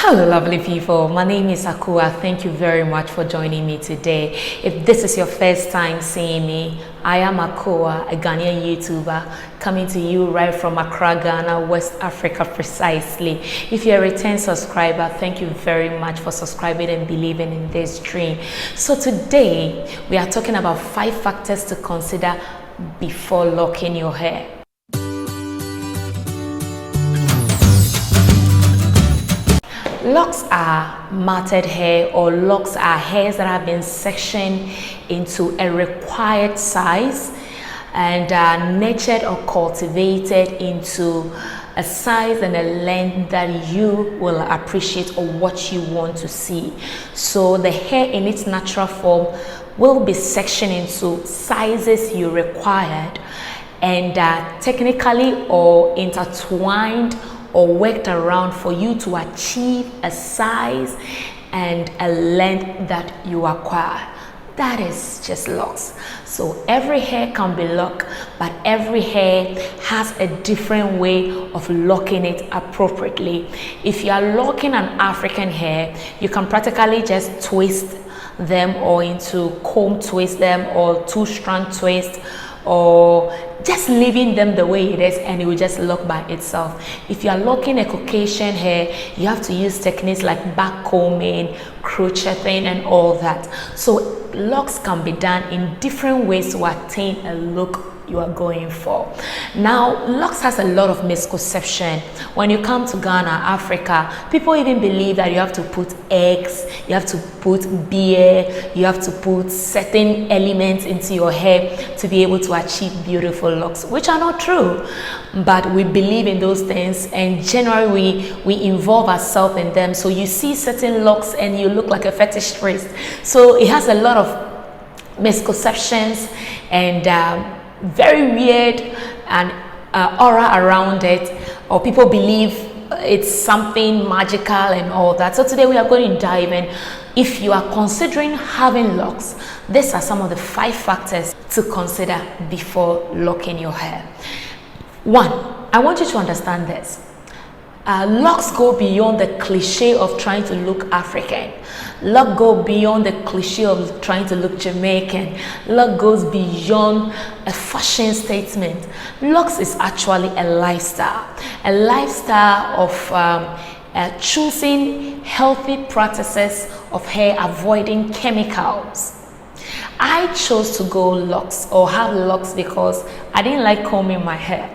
Hello lovely people, my name is Akua. Thank you very much for joining me today. If this is your first time seeing me, I am Akua, a Ghanaian YouTuber coming to you right from Accra, Ghana, West Africa precisely. If you're a return subscriber, thank you very much for subscribing and believing in this dream. So today we are talking about 5 factors to consider before locking your hair. Locks are matted hair, or locks are hairs that have been sectioned into a required size and are nurtured or cultivated into a size and a length that you will appreciate or what you want to see. So the hair in its natural form will be sectioned into sizes you required and technically or intertwined or worked around for you to achieve a size and a length that you acquire. That is just locks. So every hair can be locked, but every hair has a different way of locking it appropriately. If you are locking an African hair, you can practically just twist them, or into comb twist them, or 2-strand twist, or just leaving them the way it is, and it will just lock by itself. If you are locking a Caucasian hair, you have to use techniques like back combing, crocheting, and all that. So locks can be done in different ways to attain a look you are going for. Now, locks has a lot of misconception. When you come to Ghana, Africa, people even believe that you have to put eggs, you have to put beer, you have to put certain elements into your hair to be able to achieve beautiful locks, which are not true. But we believe in those things, and generally we involve ourselves in them. So you see certain locks and you look like a fetish priest. So it has a lot of misconceptions and very weird and aura around it, or people believe it's something magical and all that. So today we are going to dive in. If you are considering having locks, these are some of the 5 factors to consider before locking your hair. 1, I want you to understand this. Locks go beyond the cliche of trying to look African. Lock go beyond the cliche of trying to look Jamaican. Lock goes beyond a fashion statement. Locks is actually a lifestyle of choosing healthy practices of hair, avoiding chemicals. I chose to go locks or have locks because I didn't like combing my hair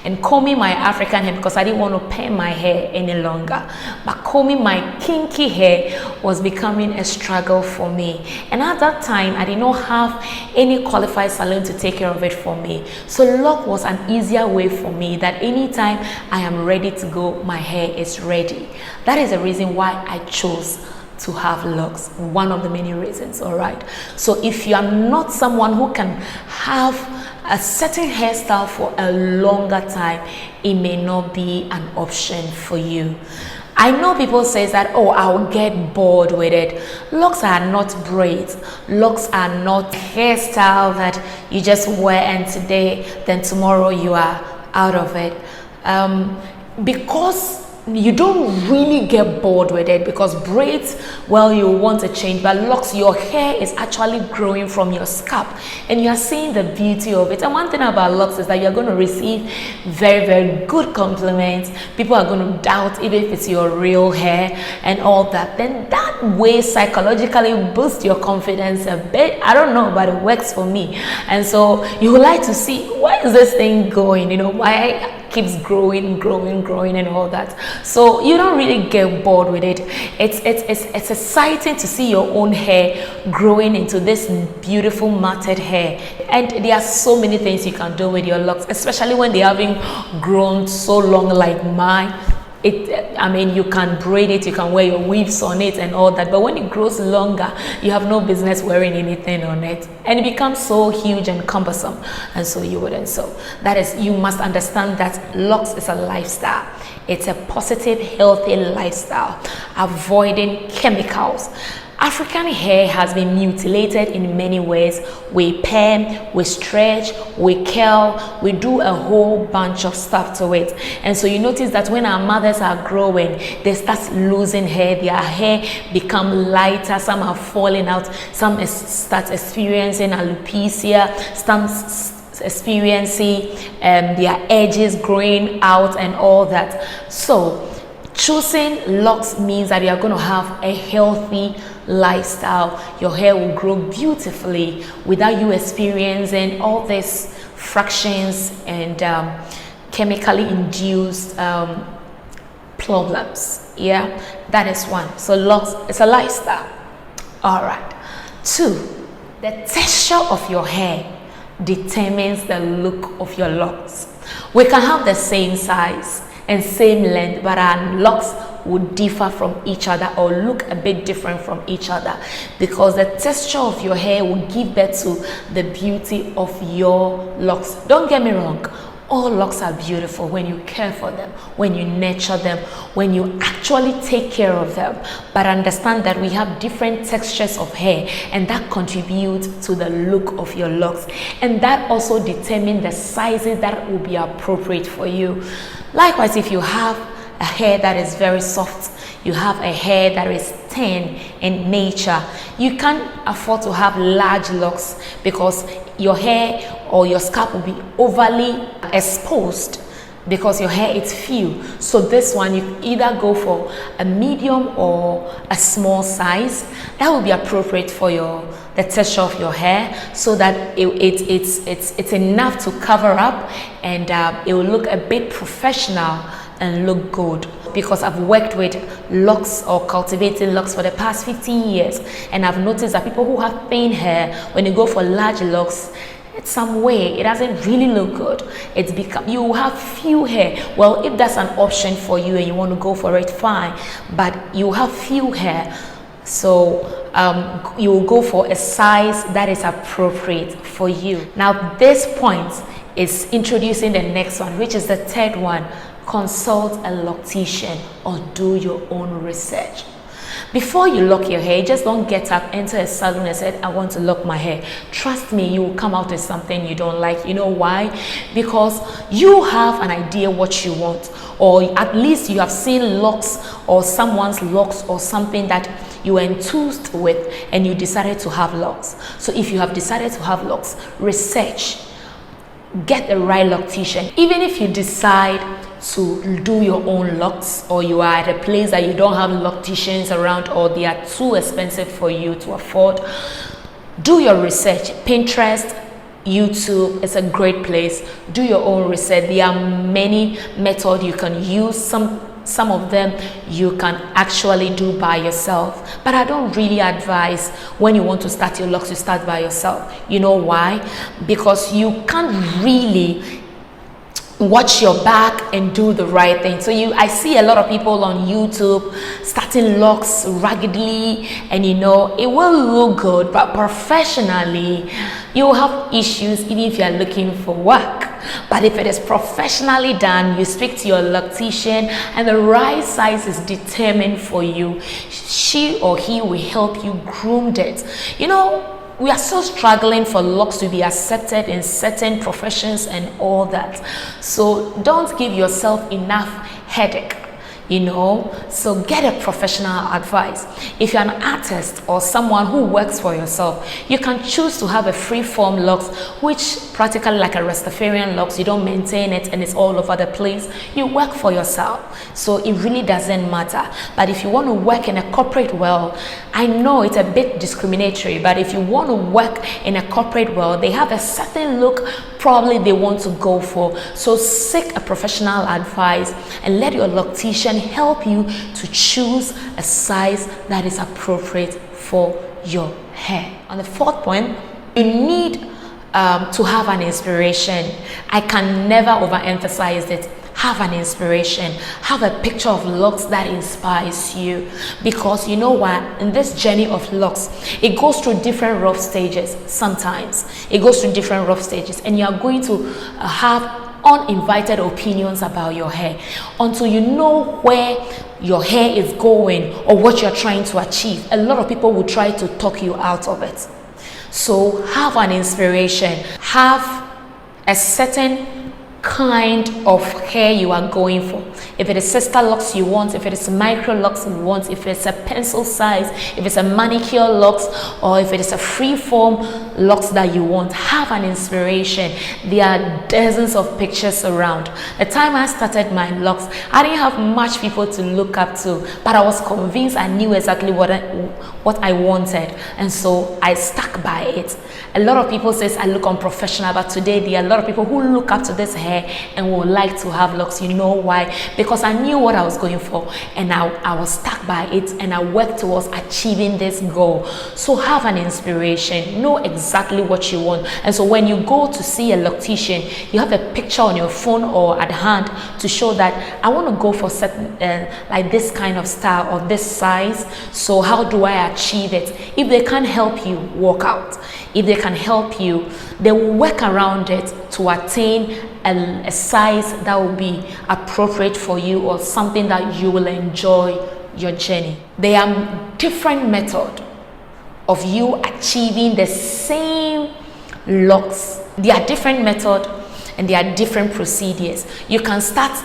and combing my African hair because I didn't want to pay my hair any longer. But combing my kinky hair was becoming a struggle for me. And at that time, I did not have any qualified salon to take care of it for me. So lock was an easier way for me, that anytime I am ready to go, my hair is ready. That is the reason why I chose to have locks, one of the many reasons. All right, so if you are not someone who can have a certain hairstyle for a longer time, it may not be an option for you. I know people say that, oh, I'll get bored with it. Locks are not braids. Locks are not hairstyle that you just wear and today, then tomorrow you are out of it. Because you don't really get bored with it, because braids, well, you want to change, but locks, your hair is actually growing from your scalp and you are seeing the beauty of it. And one thing about locks is that you're going to receive very, very good compliments. People are going to doubt even if it's your real hair and all that. Then that way psychologically boosts your confidence a bit. I don't know, but it works for me. And so you would like to see, where is this thing going? You know, why keeps growing and all that. So you don't really get bored with it. It's exciting to see your own hair growing into this beautiful matted hair. And there are so many things you can do with your locks, especially when they haven't grown so long like mine. I mean, you can braid it, you can wear your weaves on it and all that, but when it grows longer, you have no business wearing anything on it, and it becomes so huge and cumbersome, and so you wouldn't. So that is, you must understand that locks is a lifestyle. It's a positive, healthy lifestyle, avoiding chemicals. African hair has been mutilated in many ways. We perm, we stretch, we curl, we do a whole bunch of stuff to it. And so you notice that when our mothers are growing, they start losing hair, their hair become lighter, some are falling out, some start experiencing alopecia, some experiencing their edges growing out and all that. So choosing locks means that you are going to have a healthy lifestyle. Your hair will grow beautifully without you experiencing all these fractions and chemically induced problems. Yeah, that is one. So locks, it's a lifestyle. All right. 2, the texture of your hair determines the look of your locks. We can have the same size and same length, but our locks would differ from each other or look a bit different from each other, because the texture of your hair will give birth to the beauty of your locks. Don't get me wrong, all locks are beautiful when you care for them, when you nurture them, when you actually take care of them. But understand that we have different textures of hair, and that contributes to the look of your locks, and that also determines the sizes that will be appropriate for you. Likewise, if you have a hair that is very soft, you have a hair that is thin in nature, you can't afford to have large locks because your hair or your scalp will be overly exposed because your hair is few. So this one, you either go for a medium or a small size that will be appropriate for the texture of your hair, so that it's enough to cover up and it will look a bit professional and look good. Because I've worked with locks or cultivating locks for the past 15 years, and I've noticed that people who have thin hair, when you go for large locks, it's some way it doesn't really look good. It's become, you have few hair. Well, if that's an option for you and you want to go for it, fine, but you have few hair, so you will go for a size that is appropriate for you. Now this point is introducing the next one, which is the third one. Consult a loctician or do your own research. Before you lock your hair, just don't get up, enter a salon and say, I want to lock my hair. Trust me, you will come out with something you don't like. You know why? Because you have an idea what you want, or at least you have seen locks or someone's locks or something that you were enthused with and you decided to have locks. So if you have decided to have locks, research, get the right loctician. Even if you decide to do your own locks, or you are at a place that you don't have locticians around, or they are too expensive for you to afford, do your research. Pinterest, YouTube is a great place. Do your own research. There are many methods you can use. Some of them you can actually do by yourself, but I don't really advise when you want to start your locks, you start by yourself. You know why? Because you can't really watch your back and do the right thing. So I see a lot of people on YouTube starting locks raggedly, and you know, it will look good, but professionally you will have issues even if you are looking for work. But if it is professionally done, you speak to your loctician and the right size is determined for you, she or he will help you groom it. You know, we are so struggling for locks to be accepted in certain professions and all that. So don't give yourself enough headache, you know. So get a professional advice. If you're an artist or someone who works for yourself, you can choose to have a free form locks, which practically like a Rastafarian locks, you don't maintain it and it's all over the place. You work for yourself, so it really doesn't matter. But if you want to work in a corporate world, I know it's a bit discriminatory, but if you want to work in a corporate world, they have a certain look probably they want to go for. So seek a professional advice and let your loctician help you to choose a size that is appropriate for your hair. On the fourth point, you need to have an inspiration. I can never overemphasize it. Have an inspiration. Have a picture of locks that inspires you, because you know what, in this journey of locks, it goes through different rough stages. Sometimes it goes through different rough stages, and you are going to have uninvited opinions about your hair until you know where your hair is going or what you're trying to achieve, a lot of people will try to talk you out of it. So have an inspiration, have a certain kind of hair you are going for. If it is sister locks you want, if it is micro locks you want, if it's a pencil size, if it's a manicure locks, or if it is a free form locks that you want, have an inspiration. There are dozens of pictures around. The time I started my locks, I didn't have much people to look up to, but I was convinced I knew exactly what I wanted, and so I stuck by it. A lot of people say I look unprofessional, but today there are a lot of people who look up to this hair and would like to have locks. You know why? Because I knew what I was going for, and I was stuck by it, and I worked towards achieving this goal. So have an inspiration, know exactly what you want, and so when you go to see a loctician, you have a picture on your phone or at hand to show that I want to go for certain like this kind of style or this size. So how do I achieve it? If they can't help you, walk out. If they can help you, they will work around it to attain a size that will be appropriate for you, or something that you will enjoy your journey. There are different methods of you achieving the same locks. There are different methods and there are different procedures. You can start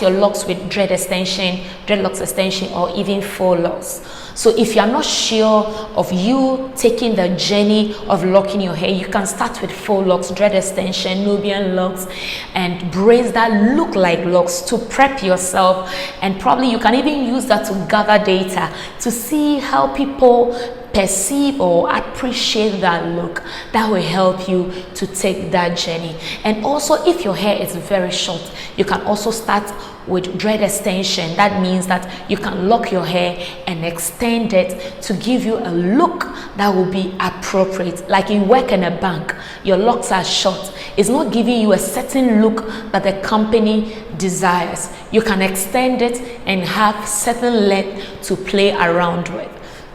your locks with dreadlocks extension, or even faux locks. So if you are not sure of you taking the journey of locking your hair, you can start with faux locks, dread extension, Nubian locks, and braids that look like locks to prep yourself. And probably you can even use that to gather data to see how people perceive or appreciate that look. That will help you to take that journey. And also, if your hair is very short, you can also start with dread extension. That means that you can lock your hair and extend it to give you a look that will be appropriate. Like you work in a bank, your locks are short, it's not giving you a certain look that the company desires. You can extend it and have certain length to play around with.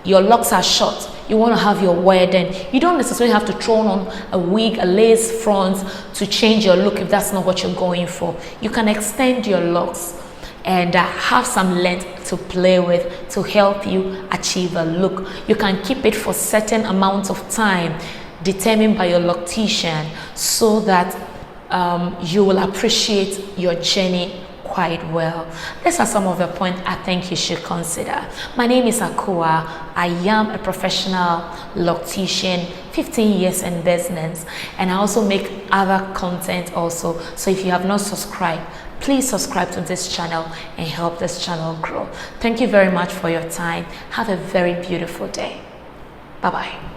Your locks are short, you want to have your wedding, you don't necessarily have to throw on a wig, a lace front to change your look if that's not what you're going for. You can extend your locks and have some length to play with to help you achieve a look. You can keep it for certain amounts of time determined by your loctician, so that you will appreciate your journey quite well. These are some of the points I think you should consider. My name is Akua. I am a professional loctician, 15 years in business, and I also make other content also. So if you have not subscribed, please subscribe to this channel and help this channel grow. Thank you very much for your time. Have a very beautiful day. Bye-bye.